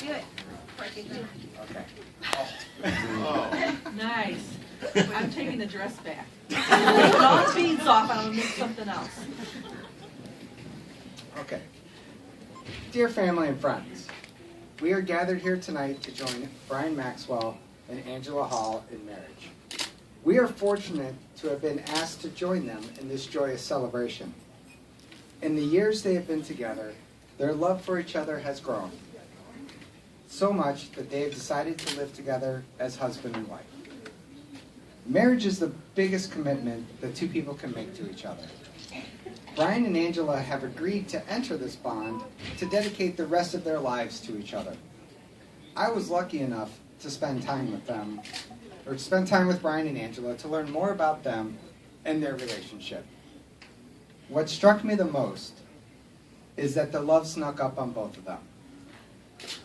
Do it. Okay. Nice. I'm taking the dress back. Take all the beads off, I'm gonna make something else. Okay. Dear family and friends, we are gathered here tonight to join Brian Maxwell and Angela Hall in marriage. We are fortunate to have been asked to join them in this joyous celebration. In the years they have been together, their love for each other has grown, so much that they have decided to live together as husband and wife. Marriage is the biggest commitment that two people can make to each other. Brian and Angela have agreed to enter this bond to dedicate the rest of their lives to each other. I was lucky enough to spend time with them, or spend time with Brian and Angela to learn more about them and their relationship. What struck me the most is that the love snuck up on both of them.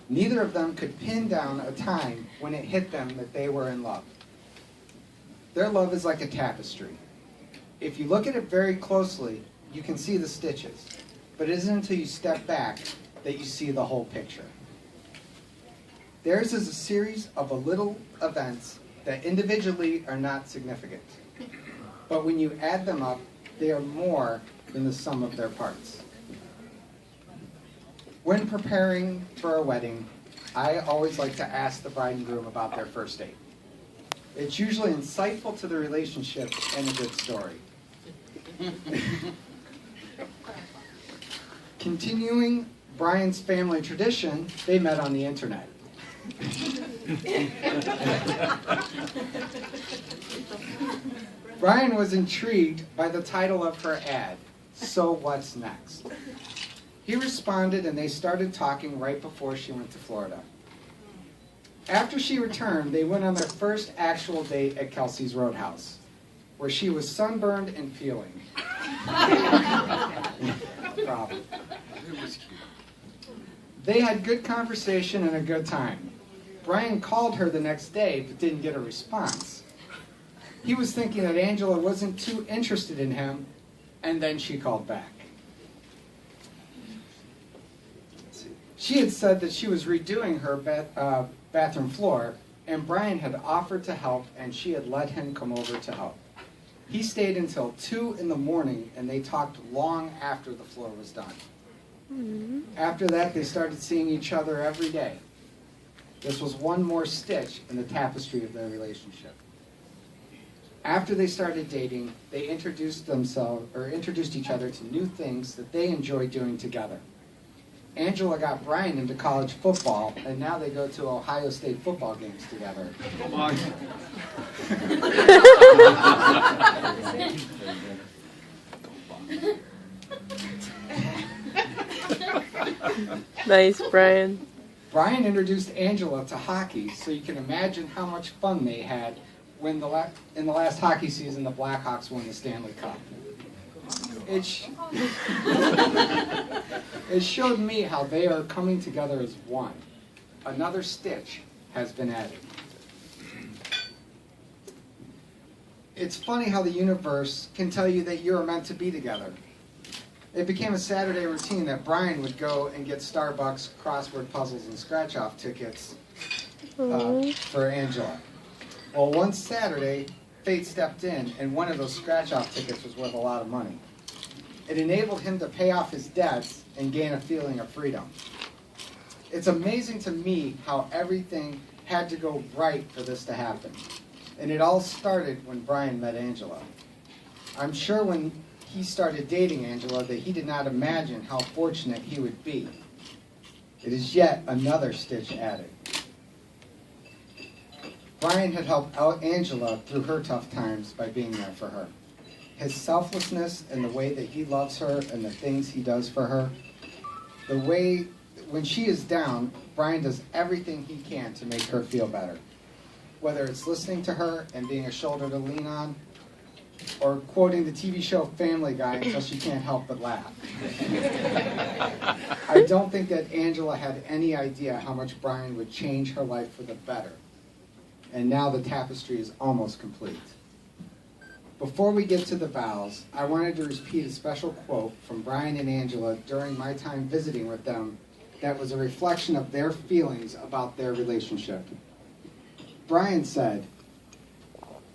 Neither of them could pin down a time when it hit them that they were in love. Their love is like a tapestry. If you look at it very closely, you can see the stitches, but it isn't until you step back that you see the whole picture. Theirs is a series of little events that individually are not significant, but when you add them up, they are more than the sum of their parts. When preparing for a wedding, I always like to ask the bride and groom about their first date. It's usually insightful to the relationship and a good story. Continuing Brian's family tradition, they met on the internet. Brian was intrigued by the title of her ad, "So What's Next?" He responded and they started talking right before she went to Florida. After she returned, they went on their first actual date at Kelsey's Roadhouse, where she was sunburned and feeling. Problem. They had good conversation and a good time. Brian called her the next day but didn't get a response. He was thinking that Angela wasn't too interested in him, and then she called back. She had said that she was redoing her bathroom floor, and Brian had offered to help, and she had let him come over to help. He stayed until 2 in the morning, and they talked long after the floor was done. Mm-hmm. After that, they started seeing each other every day. This was one more stitch in the tapestry of their relationship. After they started dating, they introduced each other to new things that they enjoyed doing together. Angela got Brian into college football, and now they go to Ohio State football games together. Come on. Nice, Brian. Brian introduced Angela to hockey, so you can imagine how much fun they had when in the last hockey season the Blackhawks won the Stanley Cup. It showed me how they are coming together as one. Another stitch has been added. It's funny how the universe can tell you that you're meant to be together. It became a Saturday routine that Brian would go and get Starbucks crossword puzzles and scratch-off tickets for Angela. Well, one Saturday, fate stepped in, and one of those scratch-off tickets was worth a lot of money. It enabled him to pay off his debts and gain a feeling of freedom. It's amazing to me how everything had to go right for this to happen. And it all started when Brian met Angela. I'm sure when he started dating Angela that he did not imagine how fortunate he would be. It is yet another stitch added. Brian had helped out Angela through her tough times by being there for her. His selflessness and the way that he loves her and the things he does for her, the way when she is down, Brian does everything he can to make her feel better. Whether it's listening to her and being a shoulder to lean on, or quoting the TV show Family Guy until she can't help but laugh. I don't think that Angela had any idea how much Brian would change her life for the better. And now the tapestry is almost complete. Before we get to the vows, I wanted to repeat a special quote from Brian and Angela during my time visiting with them that was a reflection of their feelings about their relationship. Brian said,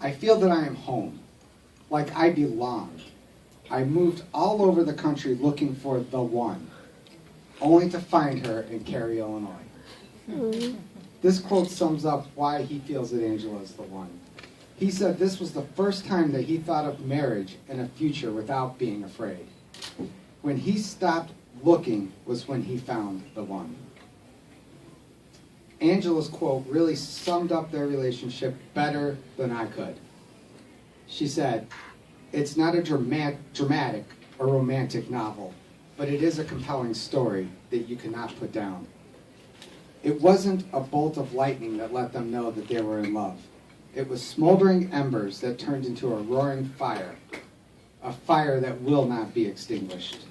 "I feel that I am home, like I belonged. I moved all over the country looking for the one, only to find her in Cary, Illinois." This quote sums up why he feels that Angela is the one. He said this was the first time that he thought of marriage and a future without being afraid. When he stopped looking was when he found the one. Angela's quote really summed up their relationship better than I could. She said, "It's not a dramatic or romantic novel, but it is a compelling story that you cannot put down. It wasn't a bolt of lightning that let them know that they were in love. It was smoldering embers that turned into a roaring fire, a fire that will not be extinguished."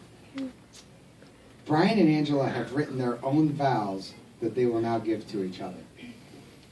Brian and Angela have written their own vows that they will now give to each other.